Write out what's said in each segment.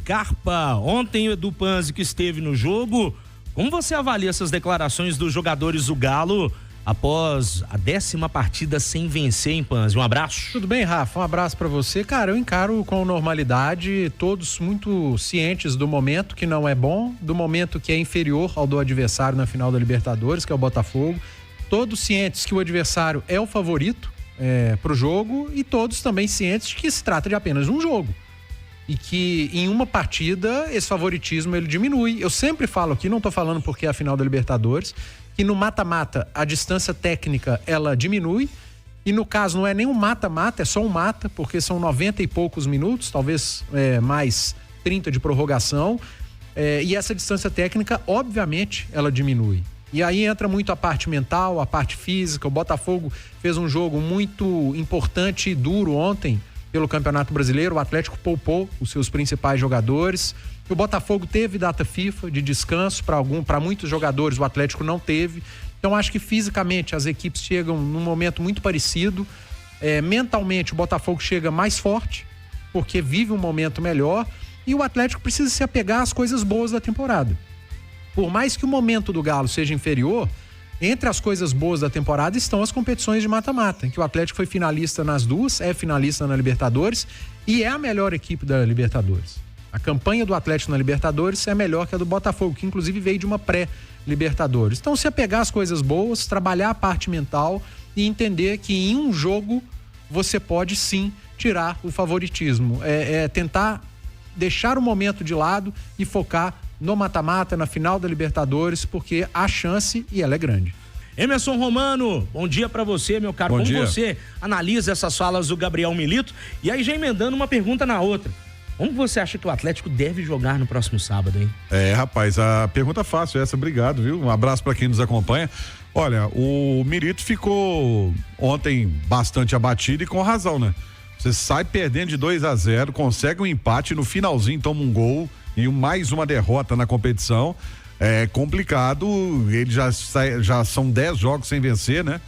Scarpa. Ontem o Edu Panzi, que esteve no jogo, como você avalia essas declarações dos jogadores do Galo após a 10ª partida sem vencer, hein, Panzi? Um abraço. Tudo bem, Rafa? Um abraço pra você. Cara, eu encaro com normalidade, todos muito cientes do momento que não é bom, do momento que é inferior ao do adversário na final da Libertadores, que é o Botafogo. Todos cientes que o adversário é o favorito pro jogo e todos também cientes de que se trata de apenas um jogo. E que em uma partida esse favoritismo ele diminui. Eu sempre falo aqui, não tô falando porque é a final da Libertadores, que no mata-mata a distância técnica ela diminui, e no caso não é nem um mata-mata, é só um mata, porque são 90 e poucos minutos, talvez mais 30 de prorrogação, e essa distância técnica obviamente ela diminui. E aí entra muito a parte mental, a parte física. O Botafogo fez um jogo muito importante e duro ontem pelo Campeonato Brasileiro. O Atlético poupou os seus principais jogadores. O Botafogo teve data FIFA de descanso para muitos jogadores, o Atlético não teve. Então acho que fisicamente as equipes chegam num momento muito parecido. Mentalmente o Botafogo chega mais forte, porque vive um momento melhor, e o Atlético precisa se apegar às coisas boas da temporada. Por mais que o momento do Galo seja inferior, entre as coisas boas da temporada estão as competições de mata-mata, em que o Atlético foi finalista nas duas, é finalista na Libertadores e é a melhor equipe da Libertadores. A campanha do Atlético na Libertadores é melhor que a do Botafogo, que inclusive veio de uma pré-Libertadores. Então, se apegar às coisas boas, trabalhar a parte mental e entender que em um jogo você pode sim tirar o favoritismo. Tentar deixar o momento de lado e focar no mata-mata, na final da Libertadores, porque há chance e ela é grande. Emerson Romano, bom dia pra você, meu caro. Bom Como dia. você analisa essas falas do Gabriel Milito? E aí já emendando uma pergunta na outra. Como você acha que o Atlético deve jogar no próximo sábado, hein? Rapaz, a pergunta fácil essa, obrigado, viu? Um abraço pra quem nos acompanha. Olha, o Milito ficou ontem bastante abatido e com razão, né? Você sai perdendo de 2-0, consegue um empate, no finalzinho toma um gol e mais uma derrota na competição. É complicado, ele já são 10 jogos sem vencer, né?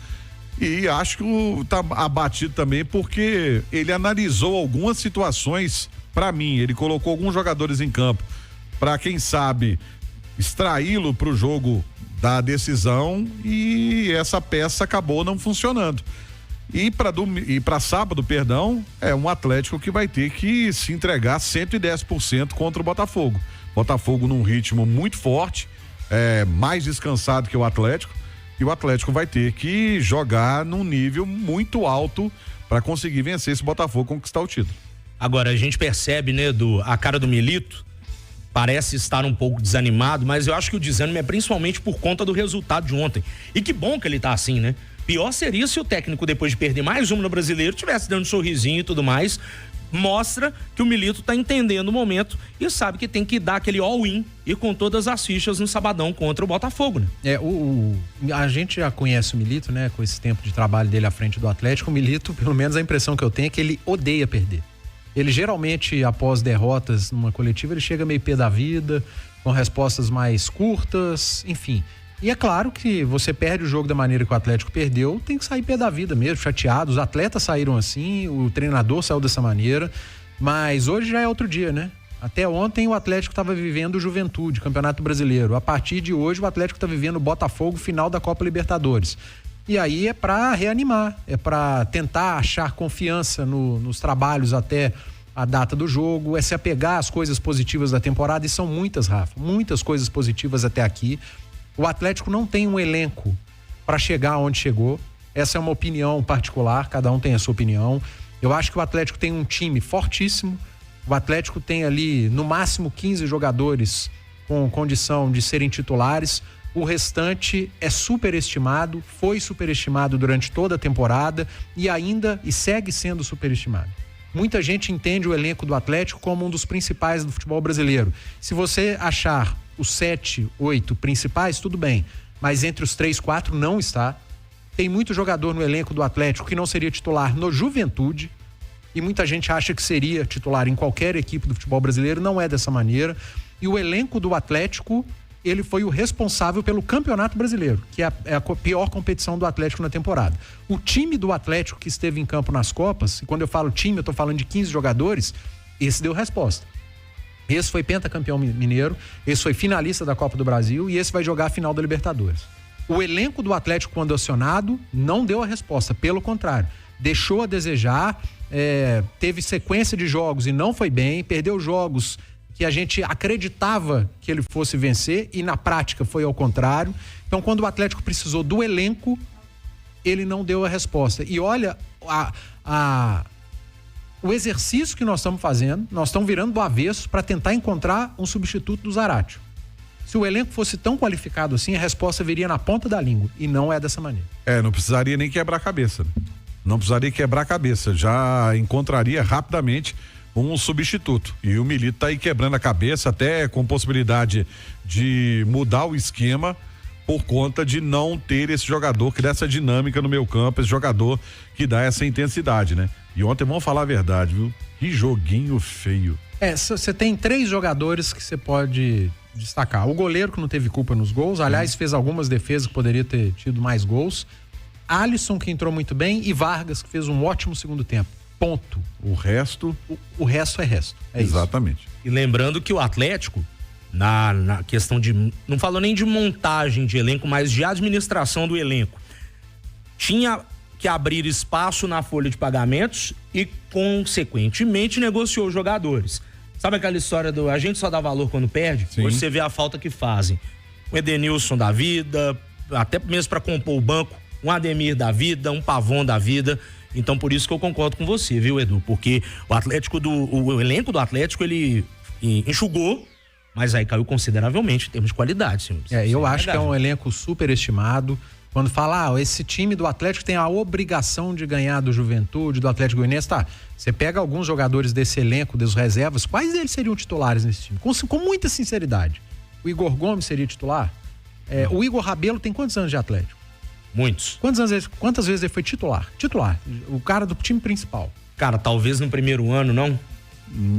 E acho que tá abatido também porque ele analisou algumas situações. Pra mim, ele colocou alguns jogadores em campo pra, quem sabe, extraí-lo pro jogo da decisão, e essa peça acabou não funcionando. E para sábado, é um Atlético que vai ter que se entregar 110% contra o Botafogo. Botafogo num ritmo muito forte, mais descansado que o Atlético, e o Atlético vai ter que jogar num nível muito alto para conseguir vencer esse Botafogo, conquistar o título. Agora, a gente percebe, né, a cara do Milito parece estar um pouco desanimado, mas eu acho que o desânimo é principalmente por conta do resultado de ontem. E que bom que ele tá assim, né? Pior seria se o técnico, depois de perder mais um no Brasileiro, tivesse dando um sorrisinho e tudo mais. Mostra que o Milito tá entendendo o momento e sabe que tem que dar aquele all-in e com todas as fichas no sabadão contra o Botafogo, né? A gente já conhece o Milito, né? Com esse tempo de trabalho dele à frente do Atlético. O Milito, pelo menos a impressão que eu tenho é que ele odeia perder. Ele geralmente, após derrotas numa coletiva, ele chega meio pé da vida, com respostas mais curtas, enfim. E é claro que você perde o jogo da maneira que o Atlético perdeu, tem que sair pé da vida mesmo, chateado. Os atletas saíram assim, o treinador saiu dessa maneira, mas hoje já é outro dia, né? Até ontem o Atlético estava vivendo o Juventude, Campeonato Brasileiro. A partir de hoje o Atlético está vivendo o Botafogo, final da Copa Libertadores. E aí é para reanimar, é para tentar achar confiança nos trabalhos até a data do jogo, é se apegar às coisas positivas da temporada, e são muitas, Rafa, muitas coisas positivas até aqui. O Atlético não tem um elenco para chegar onde chegou. Essa é uma opinião particular, cada um tem a sua opinião. Eu acho que o Atlético tem um time fortíssimo. O Atlético tem ali no máximo 15 jogadores com condição de serem titulares. O restante é superestimado, foi superestimado durante toda a temporada e segue sendo superestimado. Muita gente entende o elenco do Atlético como um dos principais do futebol brasileiro. Se você achar os 7, 8 principais, tudo bem, mas entre os 3, 4 não está. Tem muito jogador no elenco do Atlético que não seria titular no Juventude, e muita gente acha que seria titular em qualquer equipe do futebol brasileiro. Não é dessa maneira. E o elenco do Atlético, ele foi o responsável pelo Campeonato Brasileiro, que é a pior competição do Atlético na temporada. O time do Atlético que esteve em campo nas Copas, e quando eu falo time, eu tô falando de 15 jogadores, esse deu resposta. Esse foi pentacampeão mineiro, esse foi finalista da Copa do Brasil e esse vai jogar a final da Libertadores. O elenco do Atlético, quando acionado, não deu a resposta, pelo contrário, deixou a desejar, teve sequência de jogos e não foi bem, perdeu jogos que a gente acreditava que ele fosse vencer e na prática foi ao contrário. Então, quando o Atlético precisou do elenco, ele não deu a resposta. E olha o exercício que nós estamos fazendo, nós estamos virando do avesso para tentar encontrar um substituto do Zaratio. Se o elenco fosse tão qualificado assim, a resposta viria na ponta da língua. E não é dessa maneira. Não precisaria nem quebrar a cabeça. Não precisaria quebrar a cabeça. Já encontraria rapidamente um substituto. E o Milito tá aí quebrando a cabeça, até com possibilidade de mudar o esquema por conta de não ter esse jogador que dá essa dinâmica no meio campo, esse jogador que dá essa intensidade, né? E ontem, vamos falar a verdade, viu? Que joguinho feio. Você tem 3 jogadores que você pode destacar. O goleiro, que não teve culpa nos gols, aliás, fez algumas defesas que poderia ter tido mais gols. Alisson, que entrou muito bem, e Vargas, que fez um ótimo segundo tempo. Ponto. O resto? O resto é resto. Exatamente. Isso. E lembrando que o Atlético, na questão de, não falou nem de montagem de elenco, mas de administração do elenco, tinha que abrir espaço na folha de pagamentos e, consequentemente, negociou os jogadores. Sabe aquela história do a gente só dá valor quando perde? Sim. Hoje você vê a falta que fazem. O Edenilson da vida, até mesmo para compor o banco, um Ademir da vida, um Pavon da vida. Então, por isso que eu concordo com você, viu, Edu? Porque o elenco do Atlético, ele enxugou, mas aí caiu consideravelmente em termos de qualidade, senhores. Eu acho que é um elenco superestimado. Quando fala, esse time do Atlético tem a obrigação de ganhar do Juventude, do Atlético Goianiense, tá? Você pega alguns jogadores desse elenco, das reservas, quais deles seriam titulares nesse time? Com muita sinceridade. O Igor Gomes seria titular? O Igor Rabelo tem quantos anos de Atlético? Muitos. Quantas vezes ele foi titular? Titular. O cara do time principal. Cara, talvez no primeiro ano, não?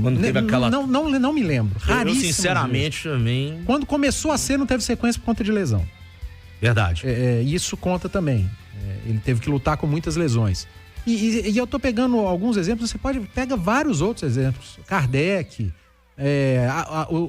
Quando teve aquela... Não me lembro. Raríssimo. Eu sinceramente, também... Quando começou a ser, não teve sequência por conta de lesão. Verdade. Isso conta também. Ele teve que lutar com muitas lesões. E eu tô pegando alguns exemplos, você pega vários outros exemplos. Kardec,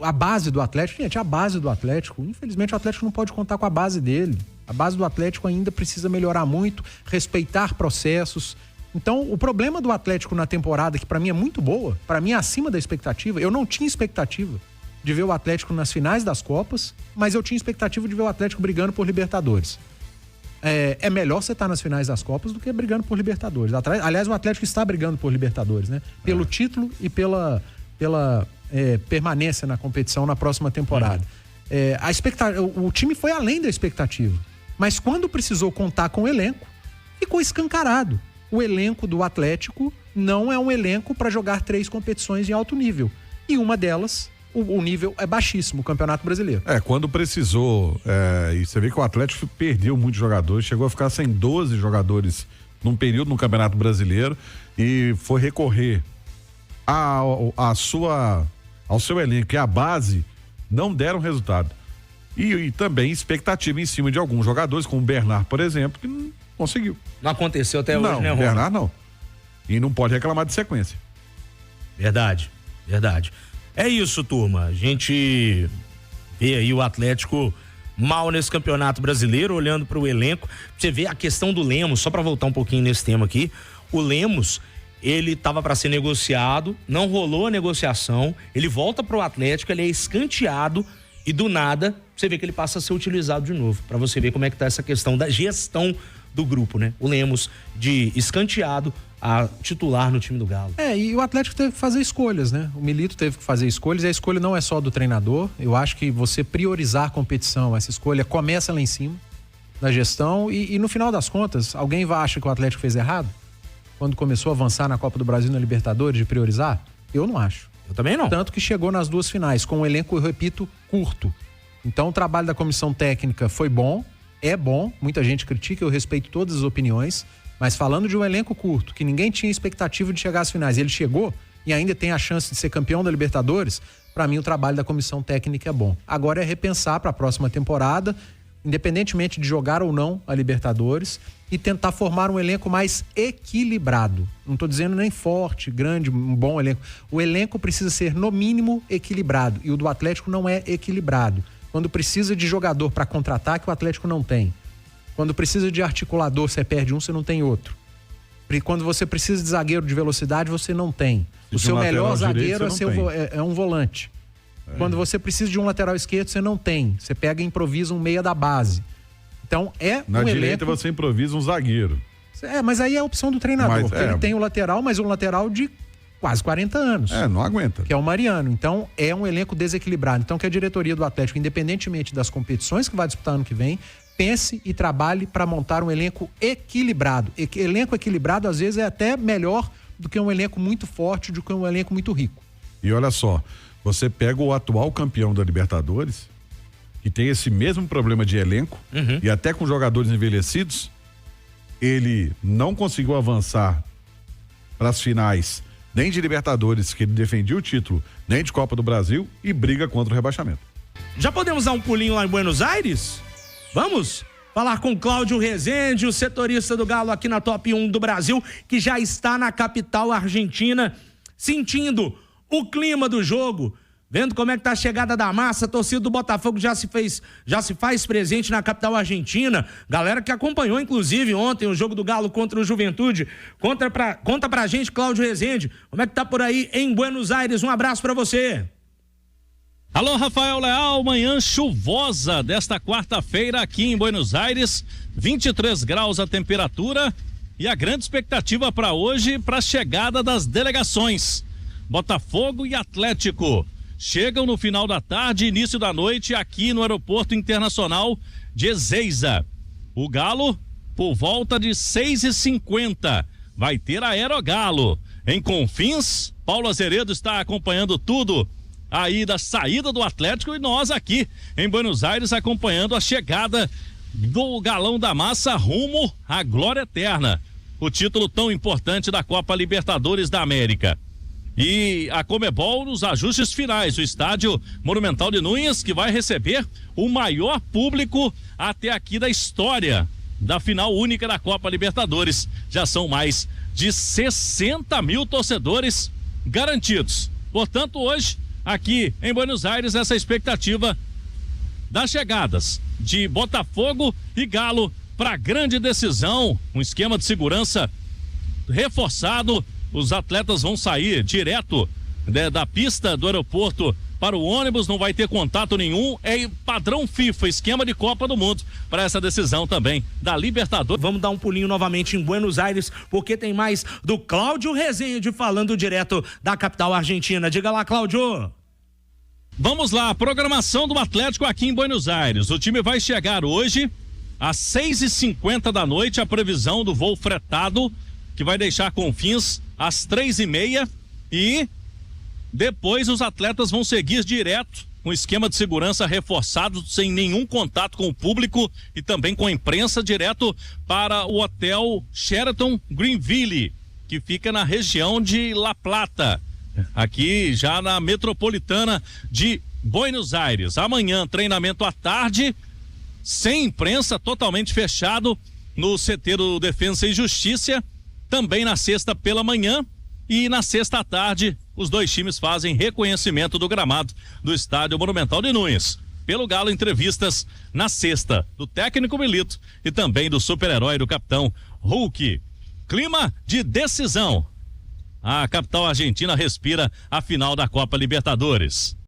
a base do Atlético. Gente, a base do Atlético, infelizmente o Atlético não pode contar com a base dele. A base do Atlético ainda precisa melhorar muito, respeitar processos. Então, o problema do Atlético na temporada, que pra mim é muito boa, pra mim é acima da expectativa, eu não tinha expectativa de ver o Atlético nas finais das Copas, mas eu tinha expectativa de ver o Atlético brigando por Libertadores. É melhor você estar nas finais das Copas do que brigando por Libertadores. Aliás, o Atlético está brigando por Libertadores, né? Pelo título e pela permanência na competição na próxima temporada. O time foi além da expectativa, mas quando precisou contar com o elenco, ficou escancarado. O elenco do Atlético não é um elenco para jogar 3 competições em alto nível. E uma delas... O nível é baixíssimo, o Campeonato Brasileiro. Quando precisou, e você vê que o Atlético perdeu muitos jogadores, chegou a ficar sem 12 jogadores num período no Campeonato Brasileiro e foi recorrer ao seu elenco e à base, não deram resultado. E também expectativa em cima de alguns jogadores, como o Bernard, por exemplo, que não conseguiu. Não aconteceu até hoje, né, Não, Bernard não. E não pode reclamar de sequência. Verdade. É isso, turma. A gente vê aí o Atlético mal nesse Campeonato Brasileiro, olhando para o elenco. Você vê a questão do Lemos, só para voltar um pouquinho nesse tema aqui. O Lemos, ele estava para ser negociado, não rolou a negociação, ele volta para o Atlético, ele é escanteado e do nada você vê que ele passa a ser utilizado de novo. Para você ver como é que tá essa questão da gestão do grupo, né? O Lemos de escanteado a titular no time do Galo. E o Atlético teve que fazer escolhas, né? O Milito teve que fazer escolhas e a escolha não é só do treinador. Eu acho que você priorizar a competição, essa escolha começa lá em cima da gestão e no final das contas, alguém acha que o Atlético fez errado? Quando começou a avançar na Copa do Brasil e na Libertadores, de priorizar? Eu não acho. Eu também não. Tanto que chegou nas 2 finais, com um elenco, eu repito, curto. Então o trabalho da comissão técnica foi bom, é bom, muita gente critica, eu respeito todas as opiniões, mas falando de um elenco curto, que ninguém tinha expectativa de chegar às finais, ele chegou e ainda tem a chance de ser campeão da Libertadores, para mim o trabalho da comissão técnica é bom. Agora é repensar para a próxima temporada independentemente de jogar ou não a Libertadores, e tentar formar um elenco mais equilibrado. Não estou dizendo nem forte, grande, um bom elenco. O elenco precisa ser, no mínimo, equilibrado. E o do Atlético não é equilibrado. Quando precisa de jogador para contra-ataque, o Atlético não tem. Quando precisa de articulador, você perde um, você não tem outro. E quando você precisa de zagueiro de velocidade, você não tem. O seu melhor zagueiro é um volante. Quando você precisa de um lateral esquerdo, você não tem. Você pega e improvisa um meia da base. Então na direita você improvisa um zagueiro. Mas aí é a opção do treinador. Ele tem o lateral, mas um lateral de quase 40 anos. Não aguenta. Que é o Mariano. Então é um elenco desequilibrado. Então que a diretoria do Atlético, independentemente das competições que vai disputar ano que vem, pense e trabalhe para montar um elenco equilibrado. Elenco equilibrado às vezes é até melhor do que um elenco muito forte, do que um elenco muito rico. E olha só, você pega o atual campeão da Libertadores, que tem esse mesmo problema de elenco, e até com jogadores envelhecidos, ele não conseguiu avançar para as finais, nem de Libertadores, que ele defendia o título, nem de Copa do Brasil, e briga contra o rebaixamento. Já podemos dar um pulinho lá em Buenos Aires? Vamos falar com Cláudio Rezende, o setorista do Galo aqui na Top 1 do Brasil, que já está na capital argentina, sentindo o clima do jogo, vendo como é que tá a chegada da massa. A torcida do Botafogo já se faz presente na capital argentina. Galera que acompanhou, inclusive, ontem o jogo do Galo contra o Juventude. Conta pra gente, Cláudio Rezende, como é que tá por aí em Buenos Aires? Um abraço pra você. Alô, Rafael Leal, manhã chuvosa desta quarta-feira aqui em Buenos Aires, 23 graus a temperatura, e a grande expectativa para hoje, para a chegada das delegações. Botafogo e Atlético chegam no final da tarde, início da noite, aqui no Aeroporto Internacional de Ezeiza. O Galo, por volta de 6h50, vai ter Aerogalo. Em Confins, Paulo Azeredo está acompanhando tudo aí da saída do Atlético, e nós aqui em Buenos Aires acompanhando a chegada do Galão da Massa rumo à glória eterna. O título tão importante da Copa Libertadores da América. E a Conmebol nos ajustes finais, o estádio Monumental de Núñez, que vai receber o maior público até aqui da história da final única da Copa Libertadores. Já são mais de 60 mil torcedores garantidos. Portanto, hoje, aqui em Buenos Aires, essa expectativa das chegadas de Botafogo e Galo para a grande decisão, um esquema de segurança reforçado. Os atletas vão sair direto da pista do aeroporto para o ônibus, não vai ter contato nenhum, é padrão FIFA, esquema de Copa do Mundo para essa decisão também da Libertadores. Vamos dar um pulinho novamente em Buenos Aires, porque tem mais do Cláudio Rezende falando direto da capital argentina. Diga lá, Cláudio. Vamos lá, a programação do Atlético aqui em Buenos Aires. O time vai chegar hoje às 6h50 da noite, a previsão do voo fretado, que vai deixar Confins às 3h30, e depois os atletas vão seguir direto com esquema de segurança reforçado, sem nenhum contato com o público e também com a imprensa, direto para o hotel Sheraton Greenville, que fica na região de La Plata, aqui já na metropolitana de Buenos Aires. Amanhã, treinamento à tarde, sem imprensa, totalmente fechado no CT do Defensa e Justiça. Também na sexta pela manhã e na sexta à tarde, os dois times fazem reconhecimento do gramado do estádio Monumental de Núñez. Pelo Galo, entrevistas na sexta do técnico Milito e também do super-herói do capitão Hulk. Clima de decisão. A capital argentina respira a final da Copa Libertadores.